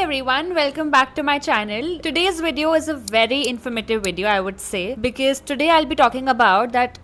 everyone, welcome back to my channel. Today's video is a very informative video, I would say, because today I'll be talking about that,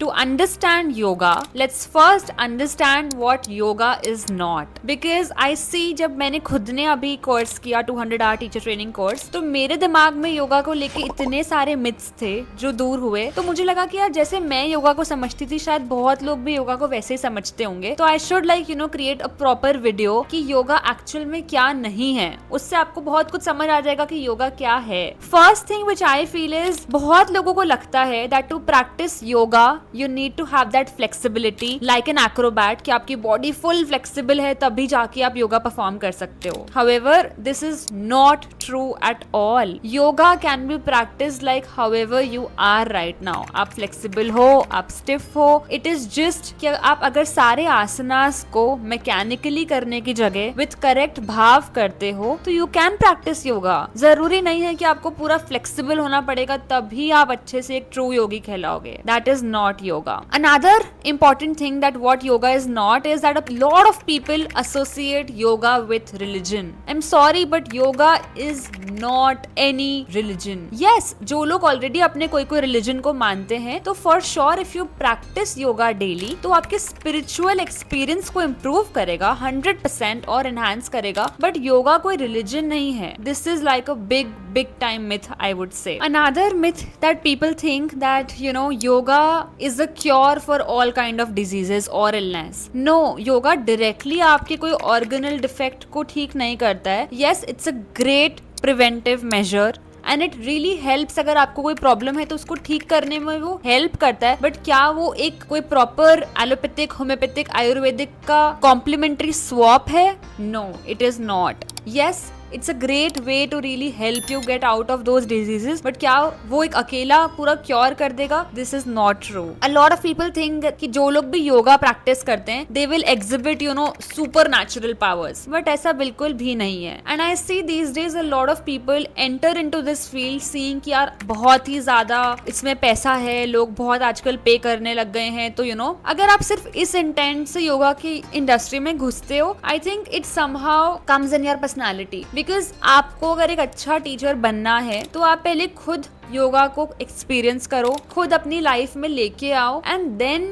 to understand yoga, let's first understand what yoga is not. Because I see जब मैंने खुद ने अभी course किया 200 our teacher training course, तो मेरे दिमाग में योगा को लेके इतने सारे मिथ्स थे जो दूर हुए। तो मुझे लगा कि यार जैसे मैं योगा को समझती थी शायद बहुत लोग भी योगा को वैसे ही समझते होंगे। तो I should create a proper video कि योगा एक्चुअल में क्या नहीं है। उससे आपको बहुत कुछ समझ आ जाएगा कि योगा क्या है। First thing which I feel is, बहुत लोगों को लगता है that to practise yoga you need to have that flexibility like an acrobat, कि आपकी बॉडी फुल फ्लेक्सिबल है तभी जाके आप योगा परफॉर्म कर सकते हो। However this is not true at all. Yoga can be practice like however you are right now. आप फ्लेक्सिबल हो, आप स्टिफ हो, इट इज जस्ट कि आप अगर सारे आसनास को मैकेनिकली करने की जगह विथ करेक्ट भाव करते हो तो यू कैन प्रैक्टिस योगा। जरूरी नहीं है कि आपको पूरा फ्लेक्सिबल होना पड़ेगा तभी आप अच्छे से एक ट्रू योगी कहलाओगे। That is not yoga. Another important thing that what yoga is not is that a lot of people associate yoga with religion. I am sorry but yoga is not any religion. Yes, जो लोग ऑलरेडी अपने कोई रिलीजन को मानते हैं तो for sure if you practice yoga daily तो आपके स्पिरिचुअल एक्सपीरियंस को इम्प्रूव करेगा 100% और एनहांस करेगा। बट योगा कोई रिलीजन नहीं है। This is like a big time myth I would से। Another myth that people think that yoga is a cure for all kind of diseases और इलनेस। नो, योगा डायरेक्टली आपके कोई ऑर्गेनल डिफेक्ट को ठीक नहीं करता है। Yes, it's a great preventive measure and it really helps. अगर आपको कोई प्रॉब्लम है तो उसको ठीक करने में वो हेल्प करता है। बट क्या वो एक कोई प्रॉपर एलोपैथिक, होम्योपैथिक, आयुर्वेदिक का कॉम्प्लीमेंट्री स्वैप है? No, it is not. Yes, it's a great way to really help you get out of those diseases, but क्या वो एक अकेला पूरा क्योर कर देगा? This is not true. A lot of people think कि जो लोग भी योगा प्रैक्टिस करते हैं they will exhibit super natural powers, but ऐसा बिल्कुल भी नहीं है। And I see these days a lot of people enter into this field seeing कि यार बहुत ही ज्यादा इसमें पैसा है, लोग बहुत आजकल पे करने लग गए हैं। तो अगर आप सिर्फ इस इंटेंट से योगा की इंडस्ट्री में घुसते हो, I think it somehow comes in your personality. Because आपको अगर एक अच्छा टीचर बनना है तो आप पहले खुद योगा को एक्सपीरियंस करो, खुद अपनी लाइफ में लेके आओ एंड देन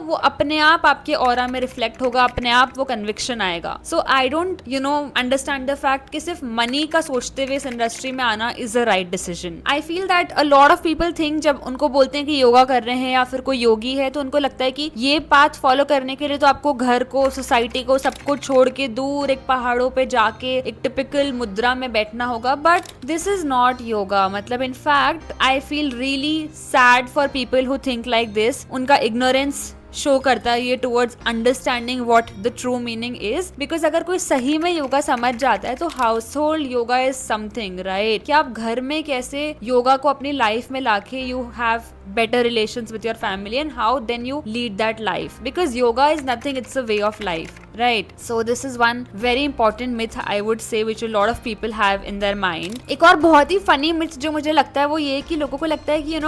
वो अपने आप आपके ऑरा में रिफ्लेक्ट होगा, अपने आप वो कन्विक्शन आएगा। So I don't understand the fact कि सिर्फ मनी का सोचते हुए इस इंडस्ट्री में आना is a right decision. I feel that a lot of people think जब उनको बोलते हैं कि योगा कर रहे हैं या फिर कोई योगी है तो उनको लगता है कि ये पाथ फॉलो करने के लिए तो आपको घर को, सोसाइटी को, सबको छोड़ के दूर एक पहाड़ों पे जाके एक टिपिकल मुद्रा में बैठना होगा। But this is not yoga. मतलब in fact I feel really sad for people who think like this. उनका ignorance शो करता है ये towards understanding what the true meaning is. Because अगर कोई सही में योगा समझ जाता है तो house hold yoga is something, right? कि आप घर में कैसे योगा को अपनी लाइफ में लाके you have better relations with your family and how then you lead that life, because yoga is nothing, it's a way of life, right? So this is one very important myth I would say which a lot of people have in their mind. एक और बहुत ही funny myth जो मुझे लगता है वो ये कि लोगों को लगता है कि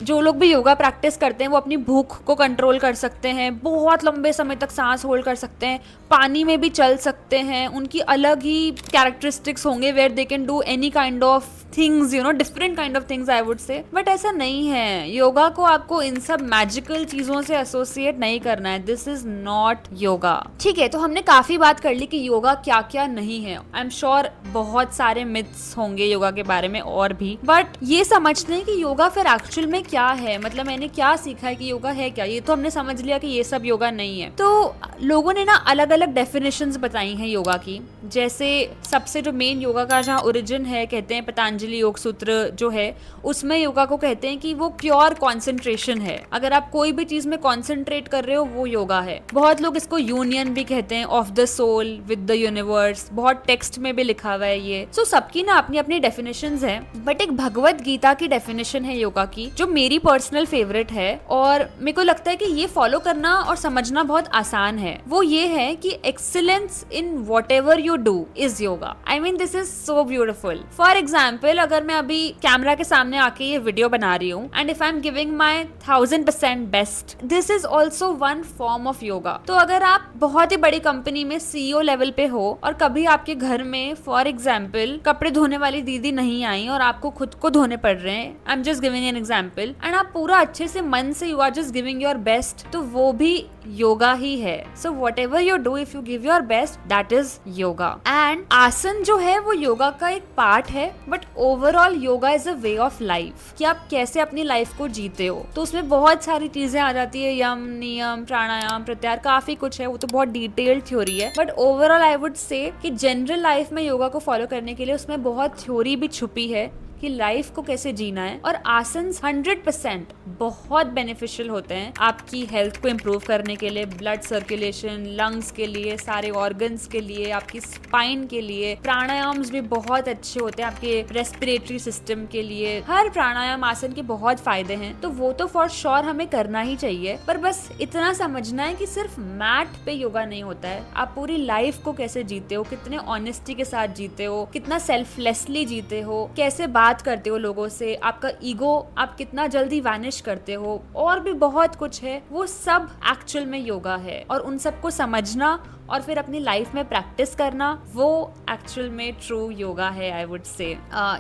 जो लोग भी योगा प्रैक्टिस करते हैं वो अपनी भूख को कंट्रोल कर सकते हैं, बहुत लंबे समय तक सांस होल्ड कर सकते हैं, पानी में भी चल सकते हैं, उनकी अलग ही कैरेक्टरिस्टिक्स होंगे where they can do any kind of things, different kind of things I would say. But ऐसा नहीं है। योगा को आपको इन सब मैजिकल चीजों से एसोसिएट नहीं करना है। This is not yoga. ठीक है, तो हमने काफी बात कर ली कि योगा क्या क्या नहीं है। आई एम श्योर बहुत सारे मिथ्स होंगे योगा के बारे में और भी, बट ये समझते हैं कि योगा फिर एक्चुअल में क्या है। मतलब मैंने क्या सीखा है कि योगा है क्या, ये तो हमने समझ लिया कि ये सब योगा नहीं है। तो लोगों ने ना अलग अलग डेफिनेशंस बताई हैं योगा की। जैसे सबसे जो मेन योगा का जहाँ ओरिजिन है, कहते हैं पतंजलि योग सूत्र जो है, उसमें योगा को कहते हैं कि वो प्योर कॉन्सेंट्रेशन है। अगर आप कोई भी चीज में कॉन्सेंट्रेट कर रहे हो वो योगा है। बहुत लोग इसको यूनियन भी कहते हैं of the soul with the universe, बहुत टेक्स्ट में भी लिखा हुआ है ये। सो सबकी ना अपनी अपनी डेफिनेशंस है। बट एक भगवत गीता की डेफिनेशन है योगा की जो मेरी पर्सनल फेवरेट है और मेरे को लगता है कि ये फॉलो करना और समझना बहुत आसान है। वो ये है कि excellence in whatever you do is yoga. I mean this is so beautiful. For example still अगर मैं अभी कैमरा के सामने आके ये वीडियो बना रही हूँ and if I am giving my 1000% best, this is also one form of yoga. तो अगर आप बहुत ही बड़ी कंपनी में CEO लेवल पे हो और कभी आपके घर में फॉर एग्जाम्पल कपड़े धोने वाली दीदी नहीं आई और आपको खुद को धोने पड़ रहे हैं, I am just giving an example, and आप पूरा अच्छे से मन से you are just giving your best, तो वो भी योगा ही है. So whatever you do, if you give your best, that is yoga. And asana जो है वो योगा का एक पार्ट है, but overall yoga is a way of life, कि आप कैसे अपनी लाइफ को जीते हो. तो उसमें बहुत सारी चीजें आ जाती है, यम, नियम, प्राणायाम, प्रत्याहार, काफी कुछ है, वो तो बहुत डिटेल्ड थ्योरी है. बट ओवरऑल आई वुड से कि जनरल लाइफ में योगा को फॉलो करने के लिए उसमें बहुत थ्योरी भी छुपी है कि लाइफ को कैसे जीना है. और आसन 100% बहुत बेनिफिशियल होते हैं आपकी हेल्थ को इम्प्रूव करने के लिए, ब्लड सर्कुलेशन, लंग्स के लिए, सारे ऑर्गन्स के लिए, आपकी स्पाइन के लिए. प्राणायाम्स भी बहुत अच्छे होते हैं आपके रेस्पिरेटरी सिस्टम के लिए. हर प्राणायाम आसन के बहुत फायदे हैं, तो वो तो फॉर श्योर हमें करना ही चाहिए. पर बस इतना समझना है कि सिर्फ मैट पे योगा नहीं होता है, आप पूरी लाइफ को कैसे जीते हो, कितने ऑनेस्टी के साथ जीते हो, कितना सेल्फलेसली जीते हो, कैसे बात करते हो लोगों से, आपका ईगो आप कितना जल्दी वैनिश करते हो, और भी बहुत कुछ है. वो सब एक्चुअल में योगा है, और उन सबको समझना और फिर अपनी लाइफ में प्रैक्टिस करना, वो एक्चुअल में ट्रू योगा है, आई वुड से.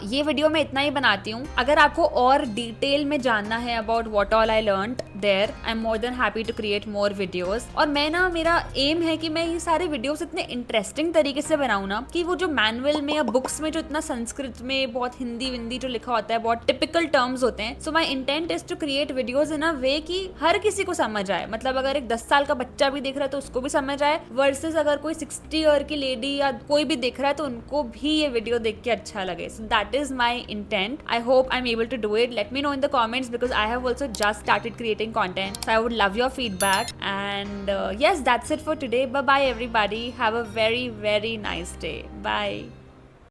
ये वीडियो मैं इतना ही बनाती हूँ. अगर आपको और डिटेल में जानना है about what all I learned there, I am more than happy to create more videos. और मैं ना, मेरा एम है कि मैं ये सारे वीडियोस इतने इंटरेस्टिंग तरीके से बनाऊँ ना, कि वो जो मैनुअल में या बुक्स में जो इतना संस्कृत में बहुत हिंदी विंदी जो लिखा होता है, बहुत टिपिकल टर्म्स होते हैं. So my intent is to create videos in a way कि हर किसी को समझ आए. मतलब अगर एक 10 साल का बच्चा भी देख रहा है तो उसको भी समझ आए, वर्सेस अगर कोई 60 ईयर की लेडी या कोई भी देख रहा है तो उनको भी ये वीडियो देख के अच्छा लगे. So that is my intent. I hope I am able to do it. Let me know in the comments because I have also just started creating content. So I would love your feedback. And yes, that's it for today. Bye bye everybody. Have a very, very nice day. Bye.